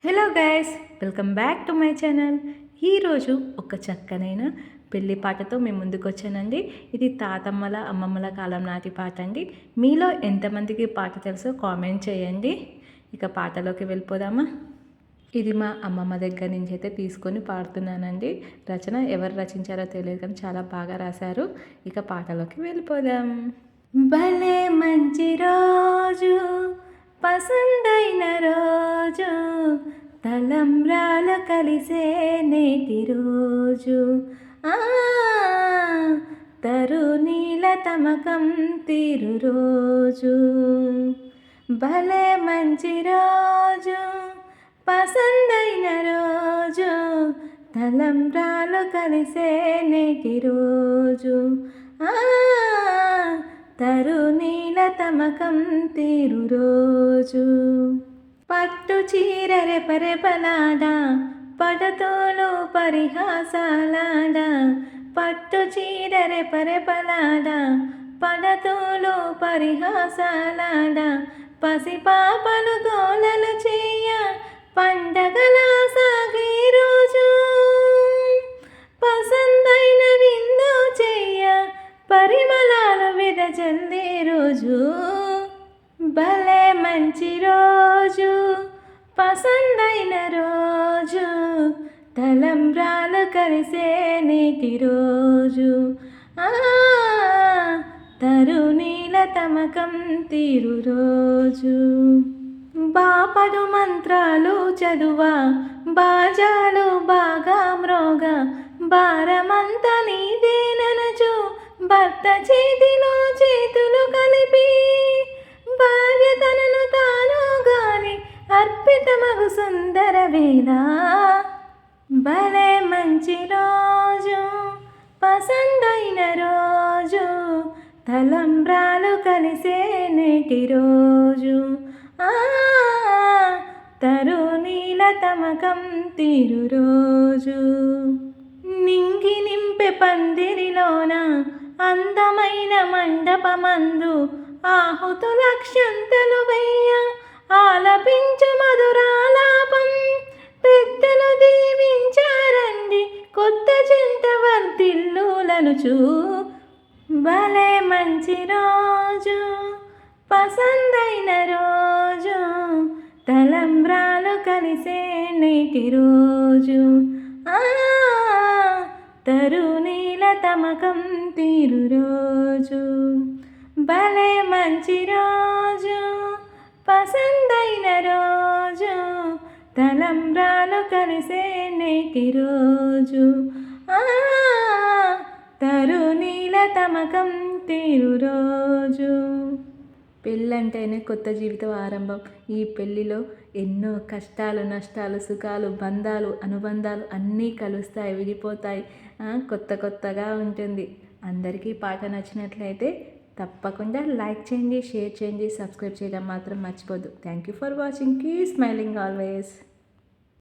Hello guys, welcome back to my channel. ఈరోజు ఒక చక్కనైన పెళ్లి పాటతో మేము ముందుకు వచ్చానండి. ఇది తాతమ్మల అమ్మమ్మల కాలం నాటి పాట అండి. మీలో ఎంతమందికి పాట తెలుసో కామెంట్ చేయండి. ఇక పాటలోకి వెళ్ళిపోదామా. ఇది మా అమ్మమ్మ దగ్గర నుంచి అయితే తీసుకొని పాడుతున్నానండి. రచన ఎవరు రచించారో తెలియదు కానీ చాలా బాగా రాశారు. ఇక పాటలోకి వెళ్ళిపోదాం. భలే మంచి రోజు, పసందైన రోజు, తలంబ్రాలు కలిసే నేటి రోజు, తరుణీల తమకం తీరు రోజు. భలే మంచి రోజు, పసందైన రోజు, తలంబ్రాలు కలిసే నేటి రోజు, తరుణీల తమకం తీరు రోజు. పట్టు చీర రెపరెపలాడా, పడతోలు పరిహాసాలాడా, పట్టు చీర రెపరెపలాడా, పడతోలు పరిహాసాలాడా, పసిపాపలు గోలలు చేయ పండగలా సాగే రోజు, పసందైన విందు చేయ పరిమళాలు విదజల్లే రోజు. భలే మంచి రోజు, పసందైన రోజు, తలంబ్రాలు కలిసే నేటి రోజు, తరుణీల తమకం తీరు రోజు. బాపడు మంత్రాలు చదువా, బాజాలు బాగా మ్రోగ, భారమంత నీదేననచు భర్త చేతిలో చేతులు కలిపి, భార్య తనను తాను గాని అర్పితమగు సుందర వేళ. భలే మంచి రోజు, పసందైన రోజు, తలంబ్రాలు కలిసే నేటి రోజు, తరుణీల తమకం తీరు రోజు. నింగి నింపె పందిరిలోన అందమైన మండపమందు ఆహుతులక్షంతలు వెయ్య ఆలపించు మధురాలాపం, పెద్దలు దీవించారండి కొత్త చింత వర్ధిల్లులనుచు. భలే మంచి రోజు, పసందైన రోజు, తలంబ్రాలు కలిసే నేటి రోజు, తరుణీల తమకం తీరు రోజు. భలే మంచి రోజు, పసందైన రోజు, తలంబ్రాలు కలిసే నేటి రోజు, తరుణీల తమకం తీరు రోజు. పెళ్ళంటేనే కొత్త జీవితం ఆరంభం. ఈ పెళ్ళిలో ఎన్నో కష్టాలు, నష్టాలు, సుఖాలు, బంధాలు, అనుబంధాలు అన్నీ కలుస్తాయి, విడిపోతాయి. కొత్తగా ఉంటుంది. అందరికీ పాట నచ్చినట్లయితే తప్పకుండా లైక్ చేయండి, షేర్ చేయండి, సబ్స్క్రైబ్ చేయడం మాత్రం మర్చిపోద్దు. Thank you for watching. Keep smiling always.